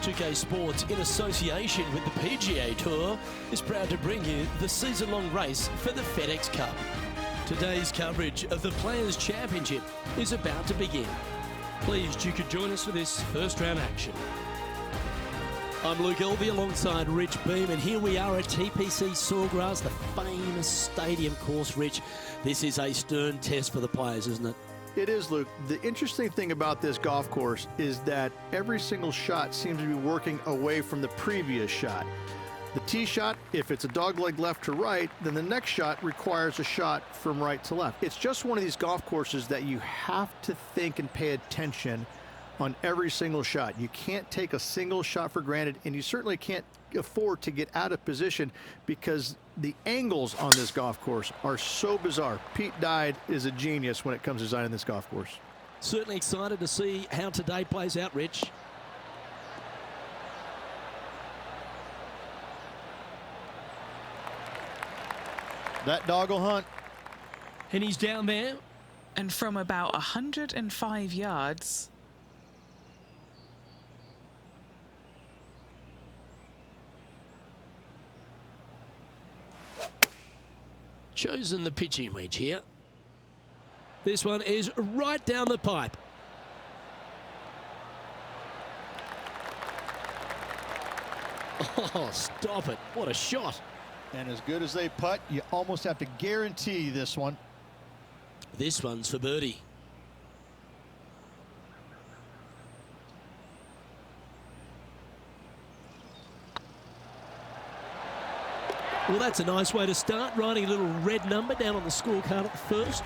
2K Sports, in association with the PGA Tour, is proud to bring you the season-long race for the FedEx Cup. Today's coverage of the Players' Championship is about to begin. Pleased you could join us for this first-round action. I'm Luke Elvey alongside Rich Beam, and here we are at TPC Sawgrass, the famous stadium course. Rich, this is a stern test for the players, isn't it? It is, Luke. The interesting thing about this golf course is that every single shot seems to be working away from the previous shot. The tee shot, if it's a dogleg left to right, then the next shot requires a shot from right to left. It's just one of these golf courses that you have to think and pay attention on every single shot. You can't take a single shot for granted, and you certainly can't afford to get out of position because the angles on this golf course are so bizarre. Pete Dye is a genius when it comes to designing this golf course. Certainly excited to see how today plays out, Rich. That dog will hunt. And he's down there. And from about 105 yards. Chosen the pitching wedge here. This one is right down the pipe. Oh, stop it. What a shot. And as good as they putt, you almost have to guarantee this one. This one's for birdie. Well, that's a nice way to start, writing a little red number down on the scorecard at the first.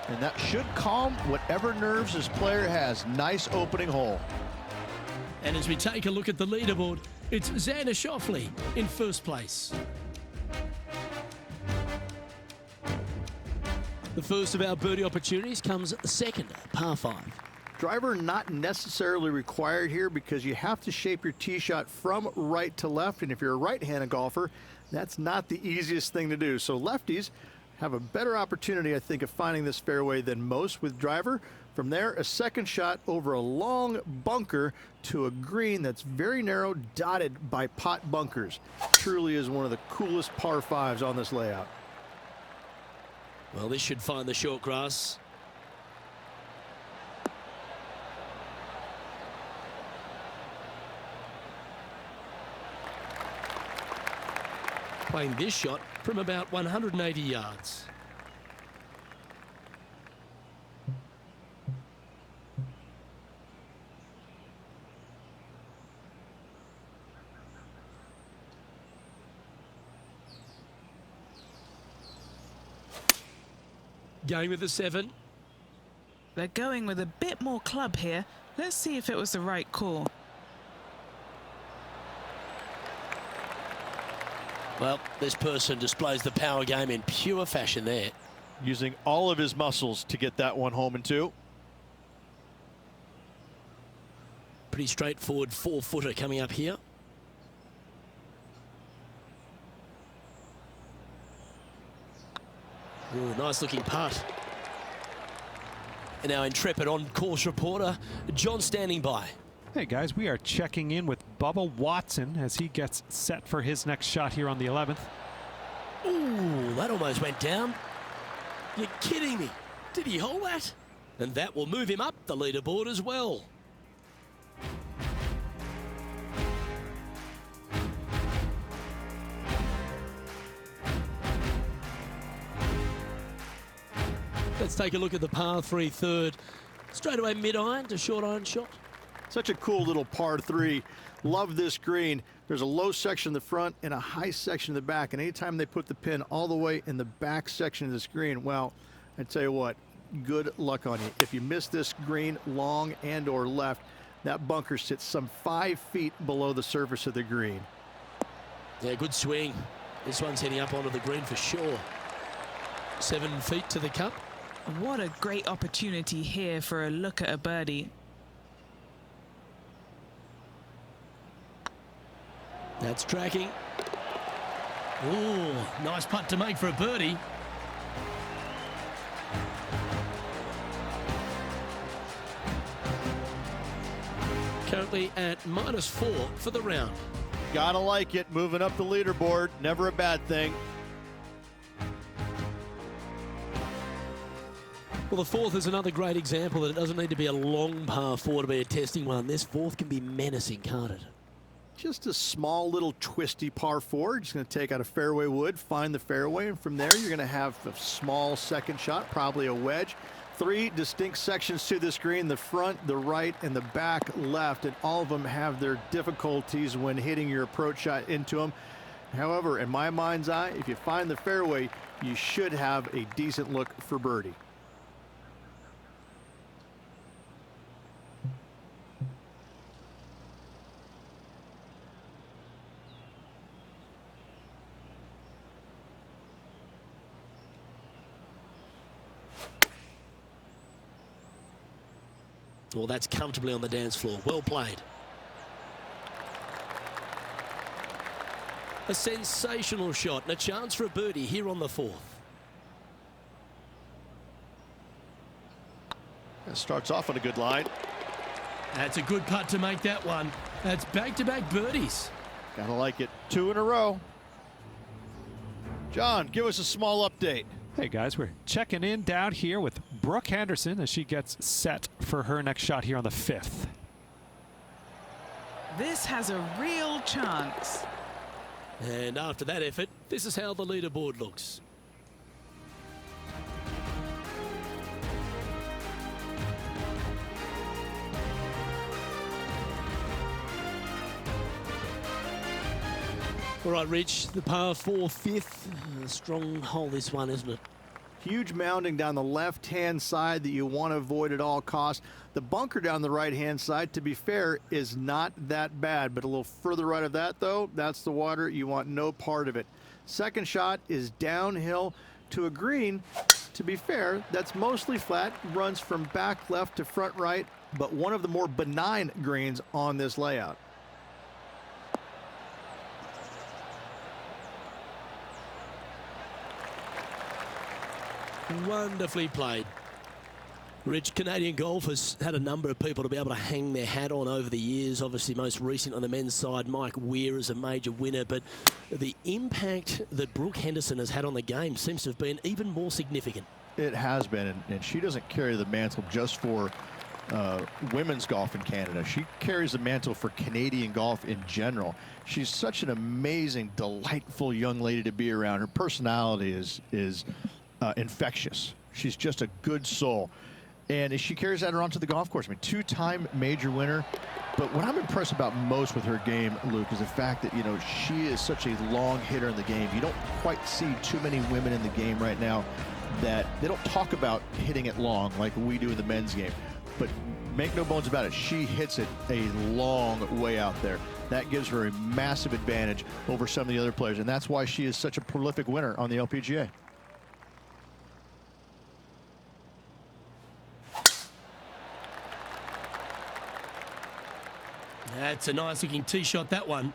And that should calm whatever nerves this player has. Nice opening hole. And as we take a look at the leaderboard, it's Xander Schauffele in first place. The first of our birdie opportunities comes second, par 5. Driver not necessarily required here because you have to shape your tee shot from right to left. And if you're a right-handed golfer, that's not the easiest thing to do. So lefties have a better opportunity, I think, of finding this fairway than most with driver. From there, a second shot over a long bunker to a green that's very narrow, dotted by pot bunkers. Truly is one of the coolest par 5s on this layout. Well, this should find the short grass. Playing this shot from about 180 yards. Going with the 7. They're going with a bit more club here. Let's see if it was the right call. Well, this person displays the power game in pure fashion there. Using all of his muscles to get that one home in 2. Pretty straightforward 4-footer coming up here. Ooh, nice looking putt. And our intrepid on-course reporter, John, standing by. Hey guys, we are checking in with Bubba Watson as he gets set for his next shot here on the 11th. Ooh, that almost went down. You're kidding me. Did he hold that? And that will move him up the leaderboard as well. Let's take a look at the par 3 third. Straight away mid-iron to short iron shot. Such a cool little par 3. Love this green. There's a low section in the front and a high section in the back. And anytime they put the pin all the way in the back section of this green, well, I tell you what, good luck on you. If you miss this green long and or left, that bunker sits some 5 feet below the surface of the green. Yeah, good swing. This one's heading up onto the green for sure. 7 feet to the cup. What a great opportunity here for a look at a birdie. That's tracking. Ooh, nice putt to make for a birdie. currently at -4 for the round. Gotta like it, moving up the leaderboard, never a bad thing. Well, the fourth is another great example that it doesn't need to be a long par 4 to be a testing one. This fourth can be menacing, can't it? Just a small little twisty par 4. Just going to take out a fairway wood, find the fairway, and from there you're going to have a small second shot, probably a wedge. 3 distinct sections to this green, the front, the right, and the back left, and all of them have their difficulties when hitting your approach shot into them. However, in my mind's eye, if you find the fairway, you should have a decent look for birdie. Well, that's comfortably on the dance floor. Well played. A sensational shot and a chance for a birdie here on the fourth. That starts off on a good line. That's a good putt to make that one. That's back-to-back birdies. Gotta like it. 2 in a row. John, give us a small update. Hey guys, we're checking in down here with Brooke Henderson as she gets set for her next shot here on the 5th. This has a real chance. And after that effort, this is how the leaderboard looks. All right, Rich, the par 4 5th. A strong hole, this one, isn't it? Huge mounding down the left-hand side that you want to avoid at all costs. The bunker down the right-hand side, to be fair, is not that bad, but a little further right of that, though, that's the water. You want no part of it. Second shot is downhill to a green. To be fair, that's mostly flat, runs from back left to front right, but one of the more benign greens on this layout. Wonderfully played. Rich, Canadian golf has had a number of people to be able to hang their hat on over the years. Obviously, most recent on the men's side, Mike Weir is a major winner. But the impact that Brooke Henderson has had on the game seems to have been even more significant. It has been, and she doesn't carry the mantle just for women's golf in Canada. She carries the mantle for Canadian golf in general. She's such an amazing, delightful young lady to be around. Her personality is infectious. She's just a good soul, and she carries that around to the golf course. I mean, 2-time major winner. But what I'm impressed about most with her game, Luke, is the fact that, you know, she is such a long hitter in the game. You don't quite see too many women in the game right now that they don't talk about hitting it long like we do in the men's game. But make no bones about it, she hits it a long way out there. That gives her a massive advantage over some of the other players, and that's why she is such a prolific winner on the LPGA. That's a nice looking tee shot, that one.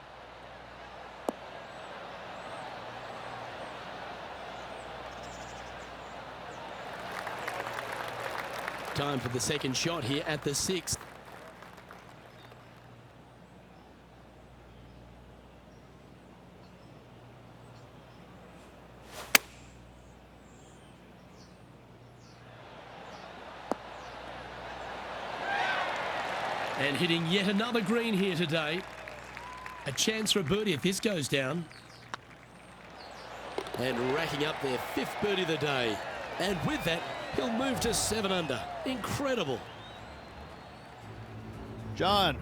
Time for the second shot here at the 6th. And hitting yet another green here today. A chance for a birdie if this goes down. And racking up their 5th birdie of the day. And with that, he'll move to 7 under. Incredible. John,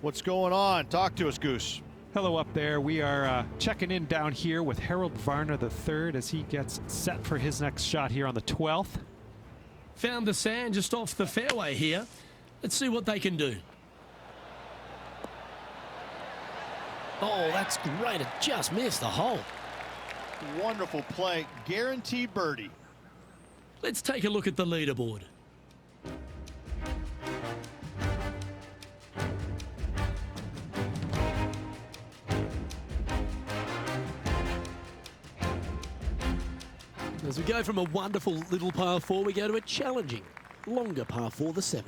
what's going on? Talk to us, Goose. Hello up there. We are checking in down here with Harold Varner III as he gets set for his next shot here on the 12th. Found the sand just off the fairway here. Let's see what they can do. Oh, that's great. It just missed the hole. Wonderful play. Guaranteed birdie. Let's take a look at the leaderboard. As we go from a wonderful little par 4, we go to a challenging, longer par 4, the 7th.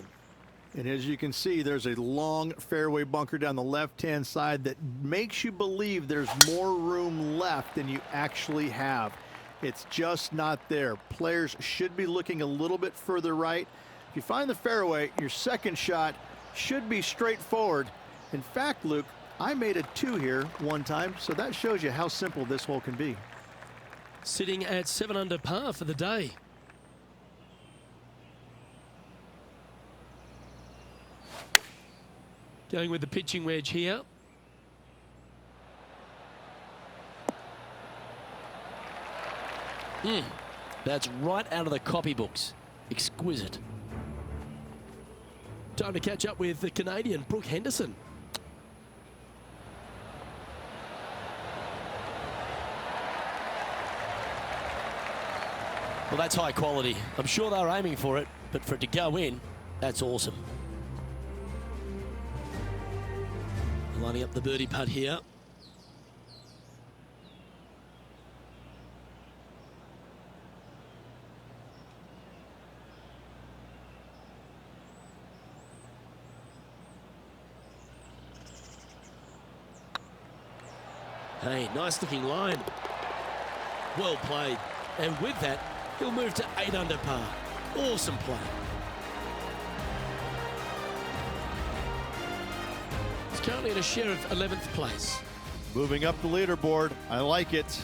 And as you can see, there's a long fairway bunker down the left-hand side that makes you believe there's more room left than you actually have. It's just not there. Players should be looking a little bit further right. If you find the fairway, your second shot should be straightforward. In fact, Luke, I made a 2 here one time, so that shows you how simple this hole can be. Sitting at 7 under par for the day. Going with the pitching wedge here. That's right out of the copybooks. Exquisite. Time to catch up with the Canadian Brooke Henderson. Well, that's high quality. I'm sure they're aiming for it, but for it to go in, that's awesome. Lining up the birdie putt here. Hey, nice looking line. Well played. And with that, he'll move to 8 under par. Awesome play. He's currently at a share of 11th place. Moving up the leaderboard. I like it.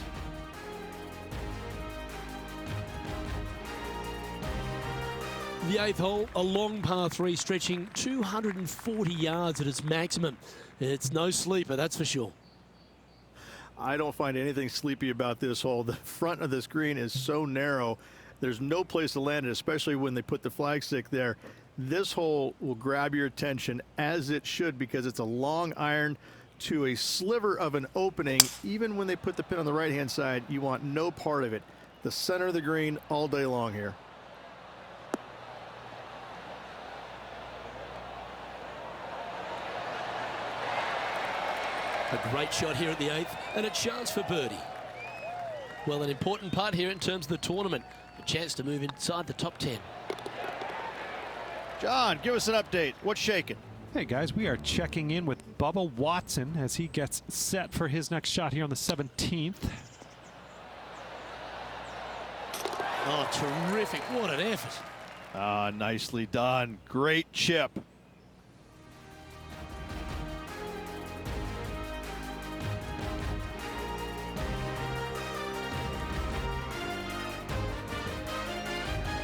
The 8th hole, a long par 3 stretching 240 yards at its maximum. It's no sleeper, that's for sure. I don't find anything sleepy about this hole. The front of this green is so narrow. There's no place to land it, especially when they put the flagstick there. This hole will grab your attention, as it should, because it's a long iron to a sliver of an opening. Even when they put the pin on the right-hand side, you want no part of it. The center of the green all day long here. A great shot here at the 8th, and a chance for birdie. Well, an important part here in terms of the tournament. A chance to move inside the top 10. John, give us an update. What's shaking? Hey guys, we are checking in with Bubba Watson as he gets set for his next shot here on the 17th. Oh, terrific. What an effort. Ah, nicely done. Great chip.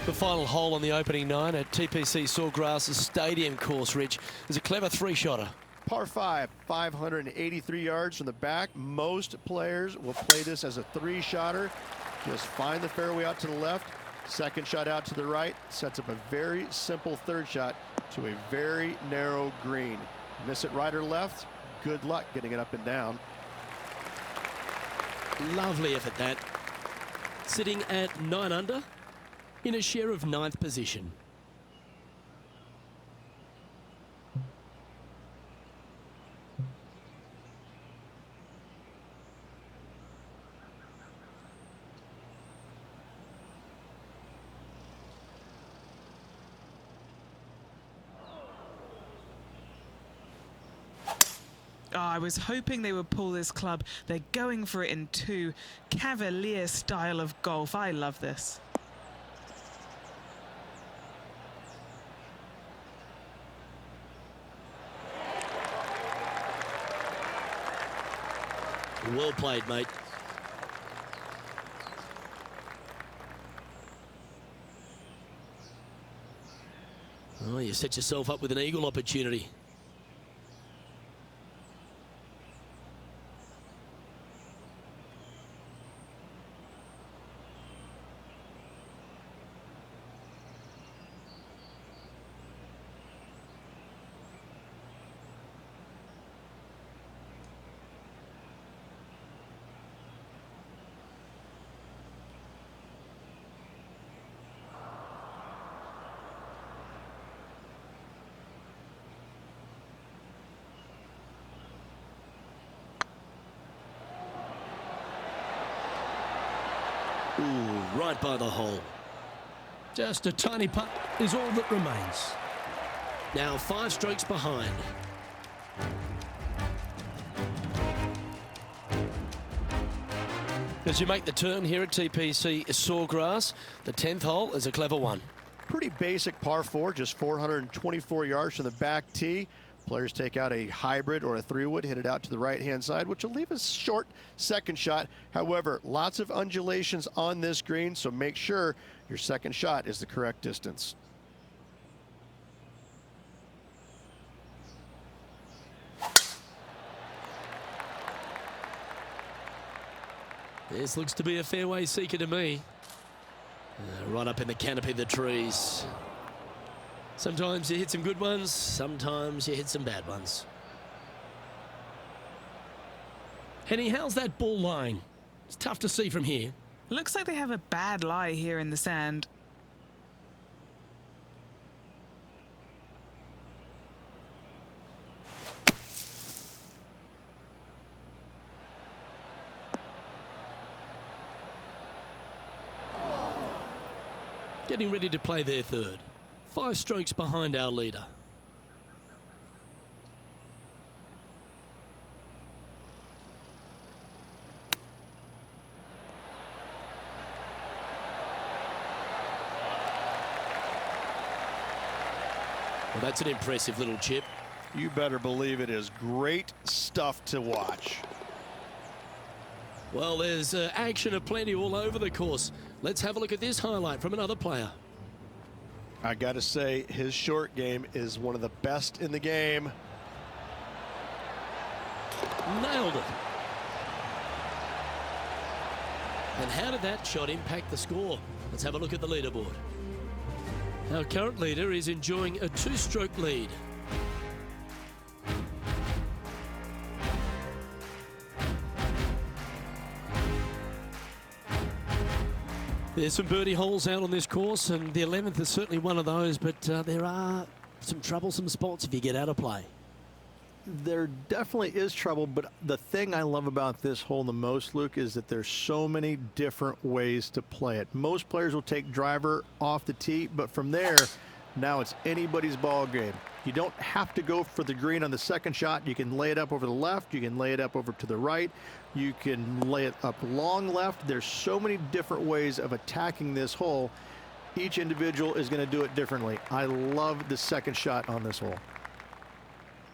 The final hole on the opening 9 at TPC Sawgrass Stadium course, Rich, is a clever 3-shotter. Par 5, 583 yards from the back. Most players will play this as a 3-shotter. Just find the fairway out to the left, second shot out to the right, sets up a very simple 3rd shot to a very narrow green. Miss it right or left, good luck getting it up and down. Lovely effort that. Sitting at 9 under in a share of 9th position. Oh, I was hoping they would pull this club. They're going for it in 2. Cavalier style of golf. I love this. Well played, mate. Oh, you set yourself up with an eagle opportunity. Ooh, right by the hole. Just a tiny putt is all that remains. Now 5 strokes behind. As you make the turn here at TPC Sawgrass, the 10th hole is a clever one. Pretty basic par 4, just 424 yards from the back tee. Players take out a hybrid or a 3-wood, hit it out to the right-hand side, which will leave a short second shot. However, lots of undulations on this green, so make sure your second shot is the correct distance. This looks to be a fairway seeker to me. Right up in the canopy of the trees. Sometimes you hit some good ones, sometimes you hit some bad ones. Henny, how's that ball line? It's tough to see from here. Looks like they have a bad lie here in the sand. Getting ready to play their third. 5 strokes behind our leader. Well, that's an impressive little chip. You better believe it is great stuff to watch. Well, there's action aplenty all over the course. Let's have a look at this highlight from another player. I got to say, his short game is one of the best in the game. Nailed it. And how did that shot impact the score? Let's have a look at the leaderboard. Our current leader is enjoying a 2-stroke lead. There's some birdie holes out on this course, and the 11th is certainly one of those, but there are some troublesome spots if you get out of play. There definitely is trouble, but the thing I love about this hole the most, Luke, is that there's so many different ways to play it. Most players will take driver off the tee, but from there, now it's anybody's ball game. You don't have to go for the green on the second shot. You can lay it up over the left. You can lay it up over to the right. You can lay it up long left. There's so many different ways of attacking this hole. Each individual is going to do it differently. I love the second shot on this hole.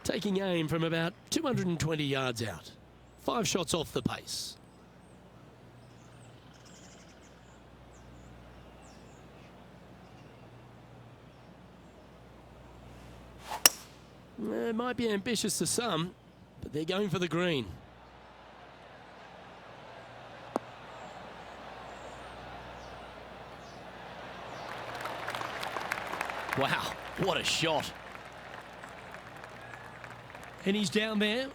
Taking aim from about 220 yards out. 5 shots off the pace. It might be ambitious to some, but they're going for the green. Wow, what a shot. And he's down there.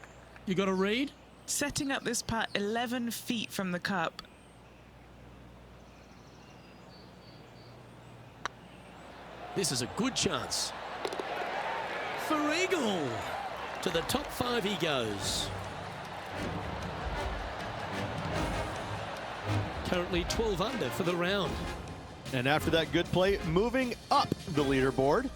You got to read. Setting up this putt 11 feet from the cup. This is a good chance. For eagle. To the top 5 he goes. Currently 12 under for the round. And after that good play, moving up the leaderboard.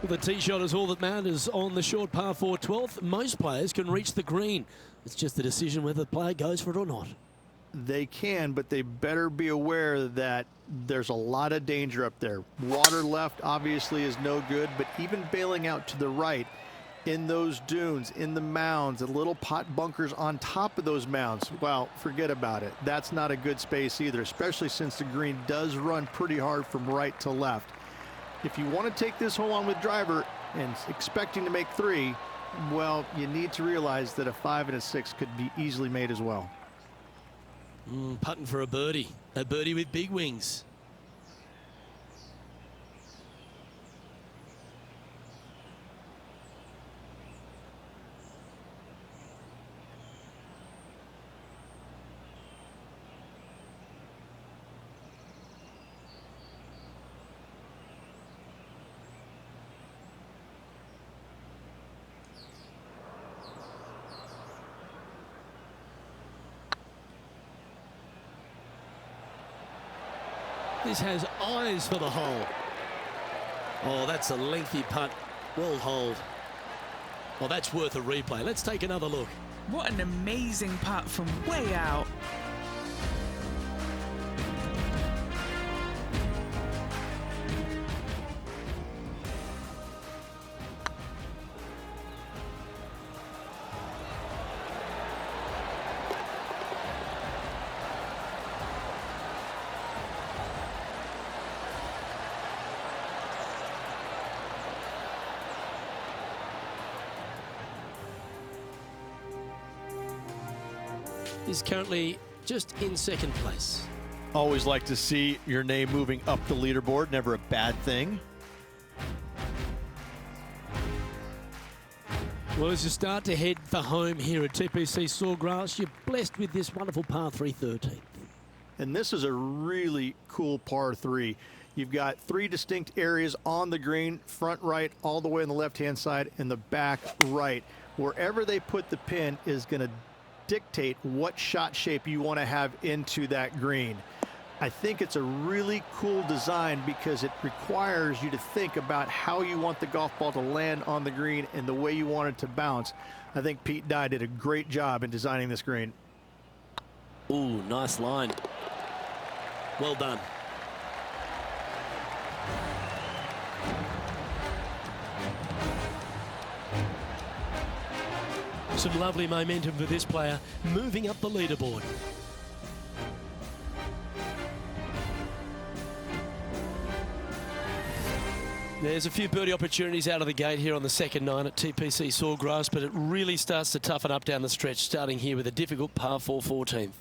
Well, the tee shot is all that matters on the short par 4 12th. Most players can reach the green. It's just a decision whether the player goes for it or not. They can, but they better be aware that there's a lot of danger up there. Water left obviously is no good, but even bailing out to the right in those dunes, in the mounds, the little pot bunkers on top of those mounds, well, forget about it. That's not a good space either, especially since the green does run pretty hard from right to left. If you want to take this hole on with driver and expecting to make 3, well, you need to realize that a 5 and a 6 could be easily made as well. Putting for a birdie with big wings. This has eyes for the hole. Oh, that's a lengthy putt. Well holed. Well, that's worth a replay. Let's take another look. What an amazing putt from way out. Is currently just in second place. Always like to see your name moving up the leaderboard. Never a bad thing. Well, as you start to head for home here at TPC Sawgrass, you're blessed with this wonderful par 3 13th. And this is a really cool par 3. You've got 3 distinct areas on the green, front right, all the way on the left-hand side, and the back right. Wherever they put the pin is going to dictate what shot shape you want to have into that green. I think it's a really cool design because it requires you to think about how you want the golf ball to land on the green and the way you want it to bounce. I think Pete Dye did a great job in designing this green. Ooh, nice line. Well done. Some lovely momentum for this player, moving up the leaderboard. There's a few birdie opportunities out of the gate here on the second 9 at TPC Sawgrass, but it really starts to toughen up down the stretch, starting here with a difficult par 4 14th.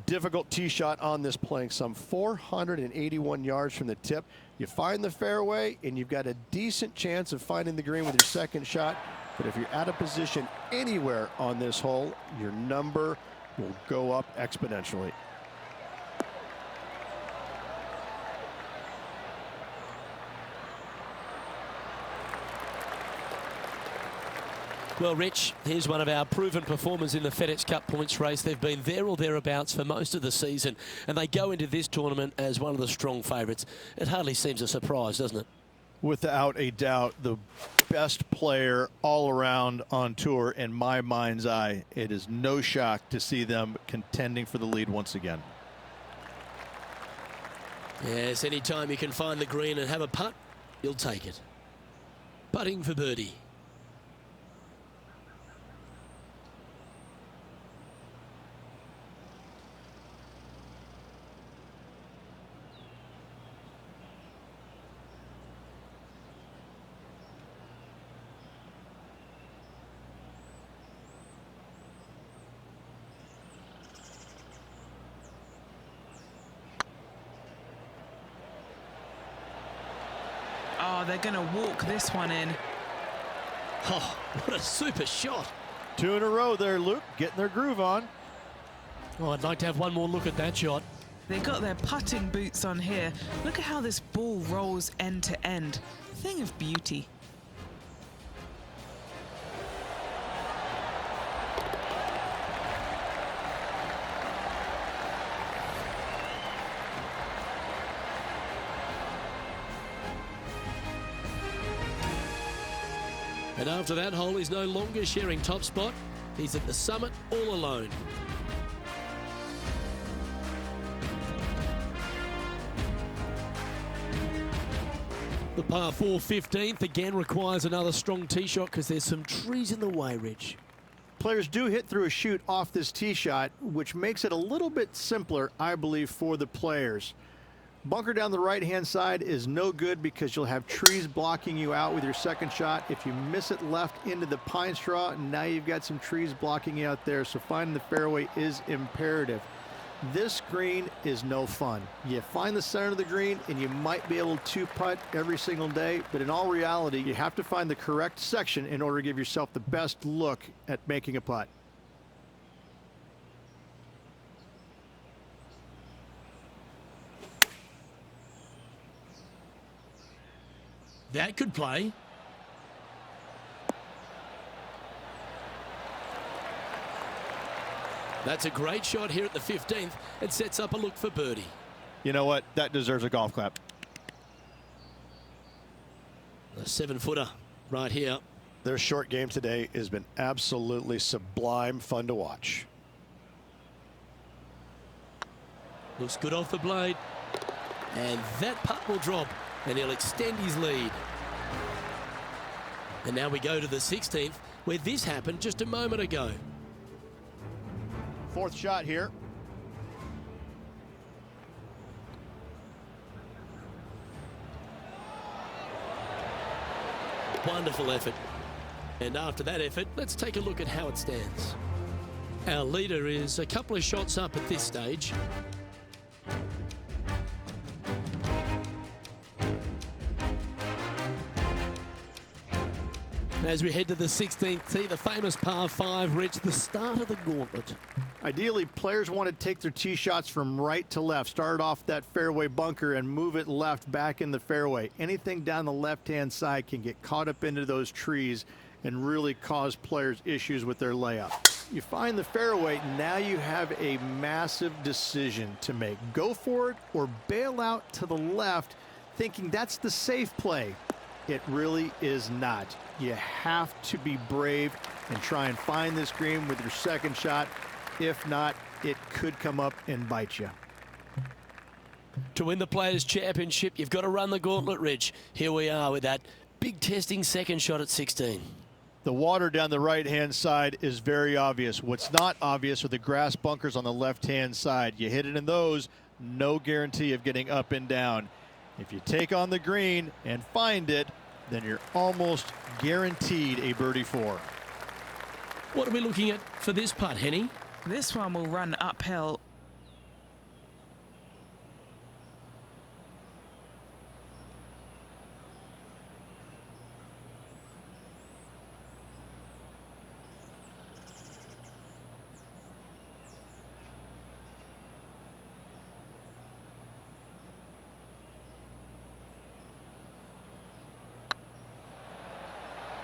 Difficult tee shot on this, playing some 481 yards from the tip. You find the fairway, and you've got a decent chance of finding the green with your second shot. But if you're out of position anywhere on this hole, your number will go up exponentially. Well, Rich, here's one of our proven performers in the FedEx Cup points race. They've been there or thereabouts for most of the season, and they go into this tournament as one of the strong favourites. It hardly seems a surprise, doesn't it? Without a doubt, the best player all around on tour in my mind's eye. It is no shock to see them contending for the lead once again. Yes, anytime you can find the green and have a putt, you'll take it. Putting for birdie. Oh, they're going to walk this one in. Oh, what a super shot. 2 in a row there, Luke, getting their groove on. Oh, I'd like to have one more look at that shot. They got their putting boots on here. Look at how this ball rolls end to end. Thing of beauty. And after that hole, he's no longer sharing top spot. He's at the summit all alone. The par 4 15th again requires another strong tee shot because there's some trees in the way, Rich. Players do hit through a chute off this tee shot, which makes it a little bit simpler, I believe, for the players. Bunker down the right-hand side is no good because you'll have trees blocking you out with your second shot. If you miss it left into the pine straw, now you've got some trees blocking you out there, so finding the fairway is imperative. This green is no fun. You find the center of the green and you might be able to putt every single day, but in all reality, you have to find the correct section in order to give yourself the best look at making a putt. That could play. That's a great shot here at the 15th. It sets up a look for birdie. You know what? That deserves a golf clap. A 7-footer right here. Their short game today has been absolutely sublime fun to watch. Looks good off the blade. And that putt will drop, and he'll extend his lead. And now we go to the 16th, where this happened just a moment ago. Fourth shot here. Wonderful effort. And after that effort, let's take a look at how it stands. Our leader is a couple of shots up at this stage. As we head to the 16th tee, the famous par 5 reached the start of the gauntlet. Ideally, players want to take their tee shots from right to left, start off that fairway bunker and move it left back in the fairway. Anything down the left-hand side can get caught up into those trees and really cause players issues with their layup. You find the fairway, now you have a massive decision to make. Go for it or bail out to the left, thinking that's the safe play. It really is not. You have to be brave and try and find this green with your second shot. If not, it could come up and bite you. To win the Players' Championship, you've got to run the gauntlet, Rich. Here we are with that big testing second shot at 16. The water down the right-hand side is very obvious. What's not obvious are the grass bunkers on the left-hand side. You hit it in those, no guarantee of getting up and down. If you take on the green and find it, then you're almost guaranteed a birdie 4. What are we looking at for this putt, Henny? This one will run uphill.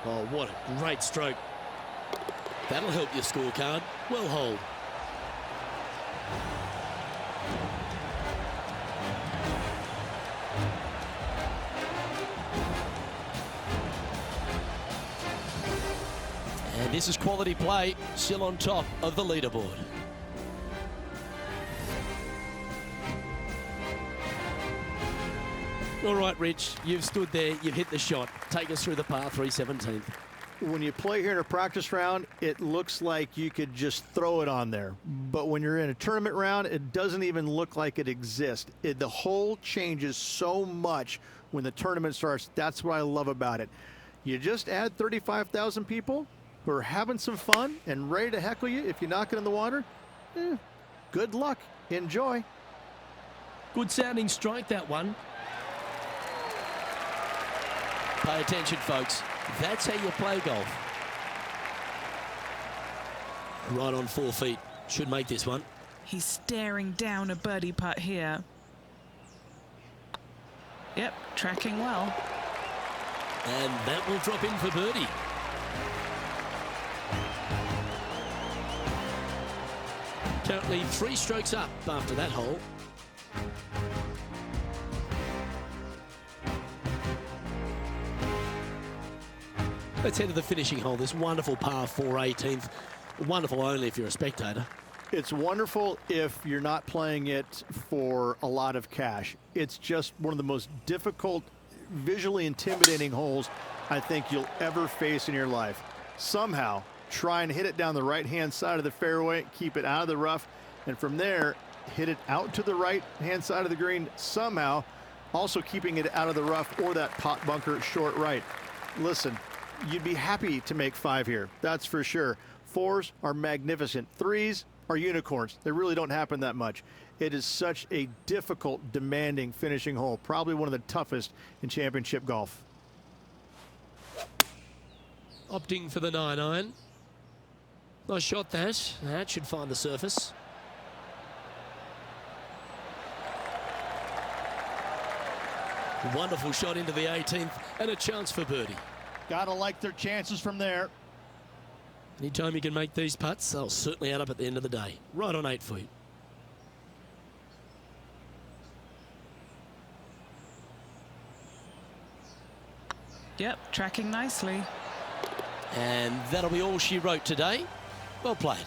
Oh, what a great stroke. That'll help your scorecard. Well hold. And this is quality play, still on top of the leaderboard. All right, Rich, you've stood there, you've hit the shot. Take us through the par 3 17th. When you play here in a practice round, it looks like you could just throw it on there. But when you're in a tournament round, it doesn't even look like it exists. The hole changes so much when the tournament starts. That's what I love about it. You just add 35,000 people who are having some fun and ready to heckle you if you knock it in the water. Good luck. Enjoy. Good sounding strike, that one. Pay attention, folks. That's how you play golf. Right on 4 feet. Should make this one. He's staring down a birdie putt here. Yep, tracking well. And that will drop in for birdie. Currently 3 strokes up after that hole. Let's head to the finishing hole. This wonderful par 4 18th. Wonderful only if you're a spectator. It's wonderful if you're not playing it for a lot of cash. It's just one of the most difficult, visually intimidating holes I think you'll ever face in your life. Somehow, try and hit it down the right-hand side of the fairway, keep it out of the rough, and from there, hit it out to the right-hand side of the green somehow, also keeping it out of the rough or that pot bunker short right. Listen, you'd be happy to make 5 here, that's for sure. 4s are magnificent. 3s are unicorns. They really don't happen that much. It is such a difficult, demanding finishing hole, probably one of the toughest in championship golf. Opting for the 9-iron. Nice shot that. That should find the surface. Wonderful shot into the 18th and a chance for birdie. Gotta like their chances from there. Anytime you can make these putts, they'll certainly add up at the end of the day. Right on 8 feet. Yep, tracking nicely. And that'll be all she wrote today. Well played.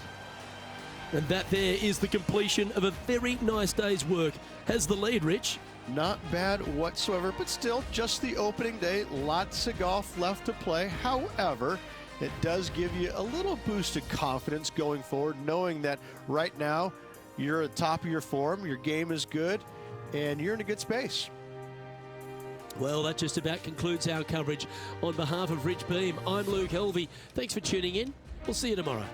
And that there is the completion of a very nice day's work. Has the lead, Rich. Not bad whatsoever, but still just the opening day. Lots of golf left to play. However, it does give you a little boost of confidence going forward, knowing that right now you're at the top of your form, your game is good, and you're in a good space. Well, that just about concludes our coverage. On behalf of Rich Beam, I'm Luke Helvey. Thanks for tuning in. We'll see you tomorrow.